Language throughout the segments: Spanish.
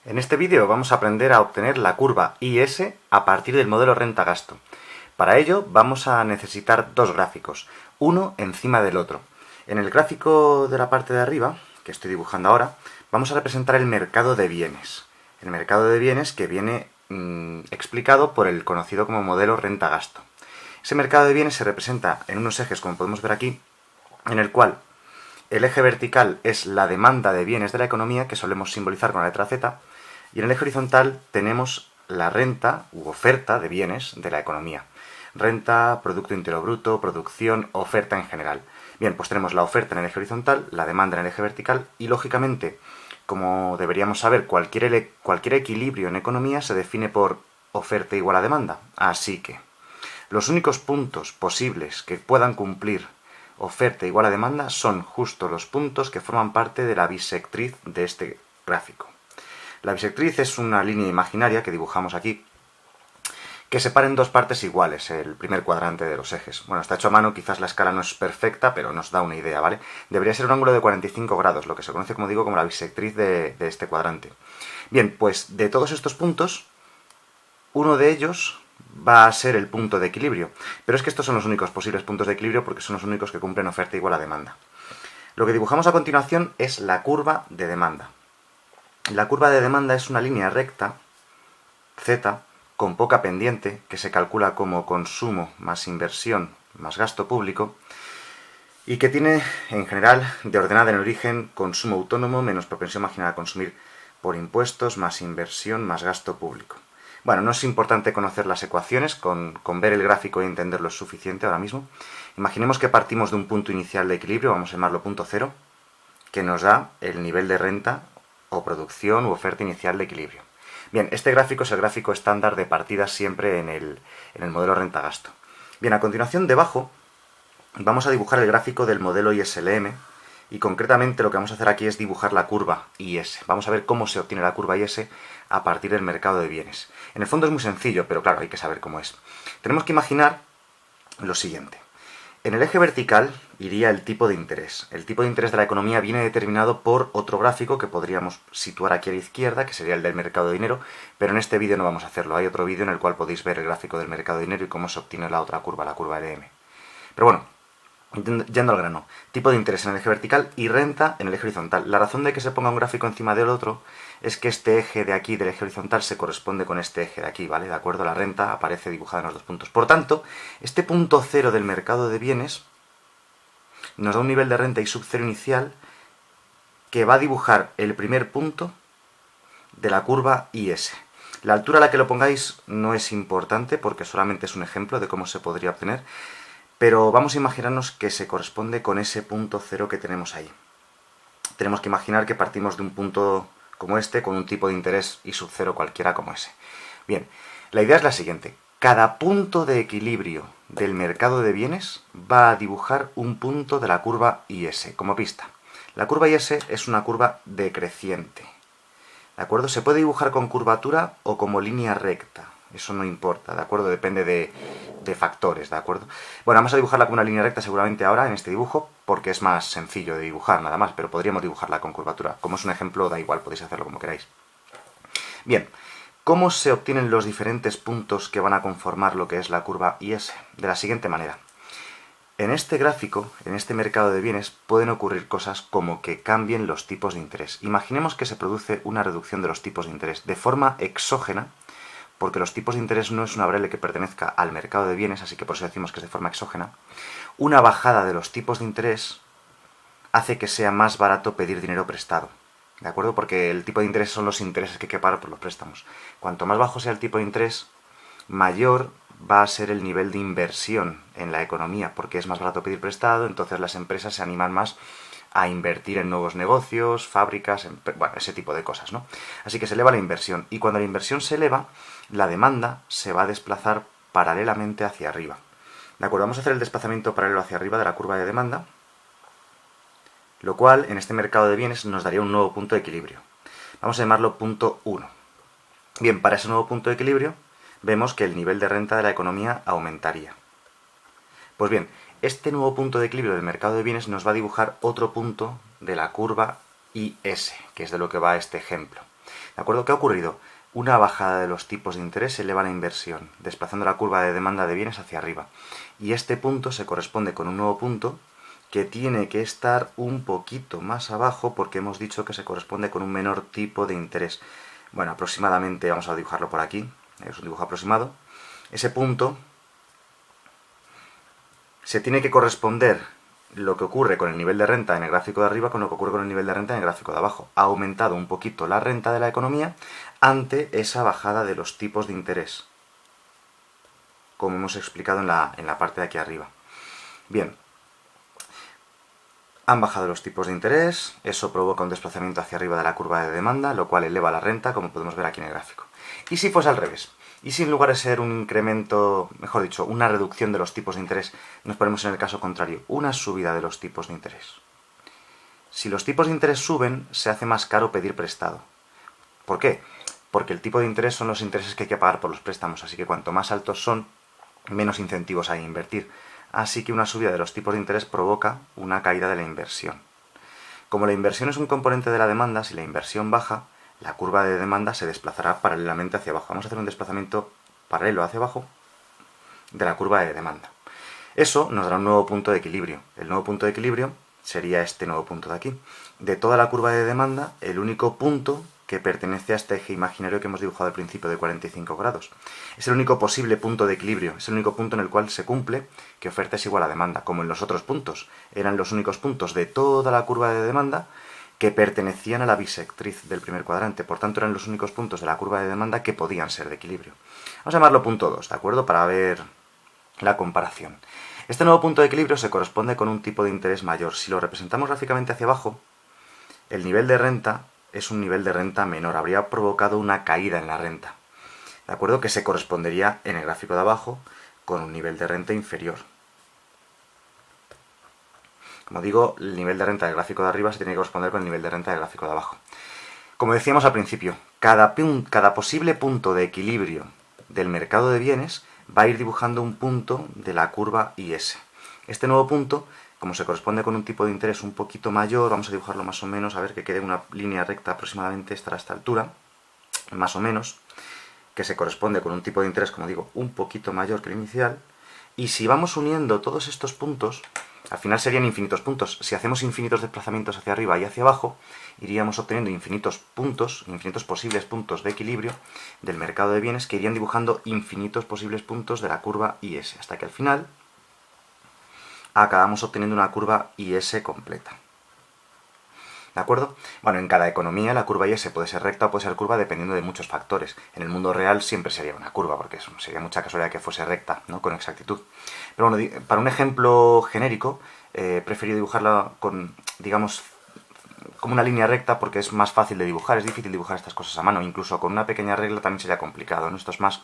En este vídeo vamos a aprender a obtener la curva IS a partir del modelo renta-gasto. Para ello vamos a necesitar dos gráficos, uno encima del otro. En el gráfico de la parte de arriba, que estoy dibujando ahora, vamos a representar el mercado de bienes. El mercado de bienes que viene explicado por el conocido como modelo renta-gasto. Ese mercado de bienes se representa en unos ejes, como podemos ver aquí, en el cual el eje vertical es la demanda de bienes de la economía, que solemos simbolizar con la letra Z, y en el eje horizontal tenemos la renta u oferta de bienes de la economía. Renta, Producto Interior Bruto, producción, oferta en general. Bien, pues tenemos la oferta en el eje horizontal, la demanda en el eje vertical y, lógicamente, como deberíamos saber, cualquier equilibrio en economía se define por oferta igual a demanda. Así que los únicos puntos posibles que puedan cumplir oferta igual a demanda son justo los puntos que forman parte de la bisectriz de este gráfico. La bisectriz es una línea imaginaria que dibujamos aquí, que separa en dos partes iguales el primer cuadrante de los ejes. Bueno, está hecho a mano, quizás la escala no es perfecta, pero nos da una idea, ¿vale? Debería ser un ángulo de 45 grados, lo que se conoce, como digo, como la bisectriz de este cuadrante. Bien, pues de todos estos puntos, uno de ellos va a ser el punto de equilibrio. Pero es que estos son los únicos posibles puntos de equilibrio porque son los únicos que cumplen oferta igual a demanda. Lo que dibujamos a continuación es la curva de demanda. La curva de demanda es una línea recta, Z, con poca pendiente, que se calcula como consumo más inversión más gasto público, y que tiene, en general, de ordenada en origen, consumo autónomo menos propensión marginal a consumir por impuestos más inversión más gasto público. Bueno, no es importante conocer las ecuaciones, con ver el gráfico y entenderlo es suficiente ahora mismo. Imaginemos que partimos de un punto inicial de equilibrio, vamos a llamarlo punto cero, que nos da el nivel de renta o producción u oferta inicial de equilibrio. Bien, este gráfico es el gráfico estándar de partida siempre en el modelo renta-gasto. Bien, a continuación, debajo, vamos a dibujar el gráfico del modelo ISLM, y concretamente lo que vamos a hacer aquí es dibujar la curva IS. Vamos a ver cómo se obtiene la curva IS a partir del mercado de bienes. En el fondo es muy sencillo, pero claro, hay que saber cómo es. Tenemos que imaginar lo siguiente. En el eje vertical iría el tipo de interés. El tipo de interés de la economía viene determinado por otro gráfico que podríamos situar aquí a la izquierda, que sería el del mercado de dinero, pero en este vídeo no vamos a hacerlo. Hay otro vídeo en el cual podéis ver el gráfico del mercado de dinero y cómo se obtiene la otra curva, la curva LM. Pero bueno, yendo al grano, tipo de interés en el eje vertical y renta en el eje horizontal. La razón de que se ponga un gráfico encima del otro es que este eje de aquí del eje horizontal se corresponde con este eje de aquí, ¿vale? De acuerdo, la renta aparece dibujada en los dos puntos. Por tanto, este punto cero del mercado de bienes nos da un nivel de renta y sub cero inicial que va a dibujar el primer punto de la curva IS. La altura a la que lo pongáis no es importante porque solamente es un ejemplo de cómo se podría obtener, pero vamos a imaginarnos que se corresponde con ese punto cero que tenemos ahí. Tenemos que imaginar que partimos de un punto como este, con un tipo de interés y sub cero cualquiera como ese. Bien, la idea es la siguiente. Cada punto de equilibrio del mercado de bienes va a dibujar un punto de la curva IS, como pista. La curva IS es una curva decreciente. ¿De acuerdo? Se puede dibujar con curvatura o como línea recta. Eso no importa, ¿de acuerdo? Depende de factores, ¿de acuerdo? Bueno, vamos a dibujarla con una línea recta seguramente ahora en este dibujo, porque es más sencillo de dibujar nada más, pero podríamos dibujarla con curvatura. Como es un ejemplo, da igual, podéis hacerlo como queráis. Bien, ¿cómo se obtienen los diferentes puntos que van a conformar lo que es la curva IS? De la siguiente manera. En este gráfico, en este mercado de bienes, pueden ocurrir cosas como que cambien los tipos de interés. Imaginemos que se produce una reducción de los tipos de interés de forma exógena, porque los tipos de interés no es una variable que pertenezca al mercado de bienes, así que por eso decimos que es de forma exógena. Una bajada de los tipos de interés hace que sea más barato pedir dinero prestado, ¿de acuerdo? Porque el tipo de interés son los intereses que hay que pagar por los préstamos. Cuanto más bajo sea el tipo de interés, mayor va a ser el nivel de inversión en la economía, porque es más barato pedir prestado, entonces las empresas se animan más a invertir en nuevos negocios, fábricas, bueno, ese tipo de cosas, ¿no? Así que se eleva la inversión, y cuando la inversión se eleva, la demanda se va a desplazar paralelamente hacia arriba. ¿De acuerdo? Vamos a hacer el desplazamiento paralelo hacia arriba de la curva de demanda, lo cual en este mercado de bienes nos daría un nuevo punto de equilibrio. Vamos a llamarlo punto 1. Bien, para ese nuevo punto de equilibrio vemos que el nivel de renta de la economía aumentaría. Pues bien, este nuevo punto de equilibrio del mercado de bienes nos va a dibujar otro punto de la curva IS, que es de lo que va este ejemplo. ¿De acuerdo? ¿Qué ha ocurrido? Una bajada de los tipos de interés eleva la inversión, desplazando la curva de demanda de bienes hacia arriba. Y este punto se corresponde con un nuevo punto que tiene que estar un poquito más abajo porque hemos dicho que se corresponde con un menor tipo de interés. Bueno, aproximadamente, vamos a dibujarlo por aquí, es un dibujo aproximado. Ese punto se tiene que corresponder lo que ocurre con el nivel de renta en el gráfico de arriba con lo que ocurre con el nivel de renta en el gráfico de abajo. Ha aumentado un poquito la renta de la economía ante esa bajada de los tipos de interés, como hemos explicado en la parte de aquí arriba. Bien, han bajado los tipos de interés, eso provoca un desplazamiento hacia arriba de la curva de demanda, lo cual eleva la renta, como podemos ver aquí en el gráfico. ¿Y si fuese al revés? Y si en lugar de ser un incremento, mejor dicho, una reducción de los tipos de interés, nos ponemos en el caso contrario, una subida de los tipos de interés? Si los tipos de interés suben, se hace más caro pedir prestado. ¿Por qué? Porque el tipo de interés son los intereses que hay que pagar por los préstamos, así que cuanto más altos son, menos incentivos hay a invertir. Así que una subida de los tipos de interés provoca una caída de la inversión. Como la inversión es un componente de la demanda, si la inversión baja, la curva de demanda se desplazará paralelamente hacia abajo. Vamos a hacer un desplazamiento paralelo hacia abajo de la curva de demanda. Eso nos dará un nuevo punto de equilibrio. El nuevo punto de equilibrio sería este nuevo punto de aquí. De toda la curva de demanda, el único punto que pertenece a este eje imaginario que hemos dibujado al principio de 45 grados. Es el único posible punto de equilibrio, es el único punto en el cual se cumple que oferta es igual a demanda, como en los otros puntos. Eran los únicos puntos de toda la curva de demanda que pertenecían a la bisectriz del primer cuadrante, por tanto eran los únicos puntos de la curva de demanda que podían ser de equilibrio. Vamos a llamarlo punto 2, ¿de acuerdo? Para ver la comparación. Este nuevo punto de equilibrio se corresponde con un tipo de interés mayor. Si lo representamos gráficamente hacia abajo, el nivel de renta es un nivel de renta menor, habría provocado una caída en la renta, ¿de acuerdo? Que se correspondería en el gráfico de abajo con un nivel de renta inferior. Como digo, el nivel de renta del gráfico de arriba se tiene que corresponder con el nivel de renta del gráfico de abajo. Como decíamos al principio, cada posible punto de equilibrio del mercado de bienes va a ir dibujando un punto de la curva IS. Este nuevo punto, como se corresponde con un tipo de interés un poquito mayor, vamos a dibujarlo más o menos, a ver que quede una línea recta aproximadamente estará a esta altura, más o menos, que se corresponde con un tipo de interés, como digo, un poquito mayor que el inicial, y si vamos uniendo todos estos puntos, al final serían infinitos puntos. Si hacemos infinitos desplazamientos hacia arriba y hacia abajo, iríamos obteniendo infinitos puntos, infinitos posibles puntos de equilibrio del mercado de bienes que irían dibujando infinitos posibles puntos de la curva IS, hasta que al final acabamos obteniendo una curva IS completa. ¿De acuerdo? Bueno, en cada economía la curva IS puede ser recta o puede ser curva dependiendo de muchos factores. En el mundo real siempre sería una curva, porque sería mucha casualidad que fuese recta, ¿no? Con exactitud. Pero bueno, para un ejemplo genérico, he preferido dibujarla con, digamos, como una línea recta porque es más fácil de dibujar. Es difícil dibujar estas cosas a mano, incluso con una pequeña regla también sería complicado, ¿no? Esto es más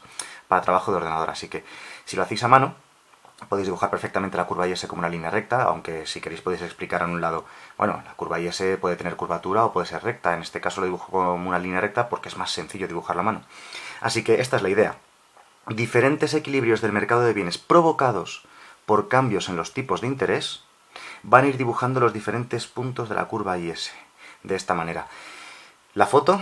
para trabajo de ordenador, así que si lo hacéis a mano, podéis dibujar perfectamente la curva IS como una línea recta, aunque si queréis podéis explicar en un lado, bueno, la curva IS puede tener curvatura o puede ser recta. En este caso lo dibujo como una línea recta porque es más sencillo dibujarla a mano. Así que esta es la idea. Diferentes equilibrios del mercado de bienes provocados por cambios en los tipos de interés van a ir dibujando los diferentes puntos de la curva IS. De esta manera. La foto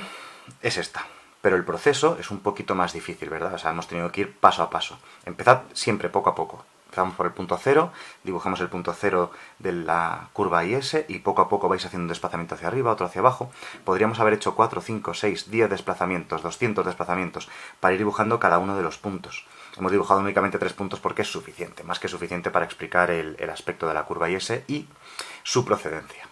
es esta. Pero el proceso es un poquito más difícil, ¿verdad? O sea, hemos tenido que ir paso a paso. Empezad siempre poco a poco. Empezamos por el punto 0, dibujamos el punto 0 de la curva IS y poco a poco vais haciendo un desplazamiento hacia arriba, otro hacia abajo. Podríamos haber hecho 4, 5, 6, 10 desplazamientos, 200 desplazamientos para ir dibujando cada uno de los puntos. Hemos dibujado únicamente 3 puntos porque es suficiente, más que suficiente para explicar el aspecto de la curva IS y su procedencia.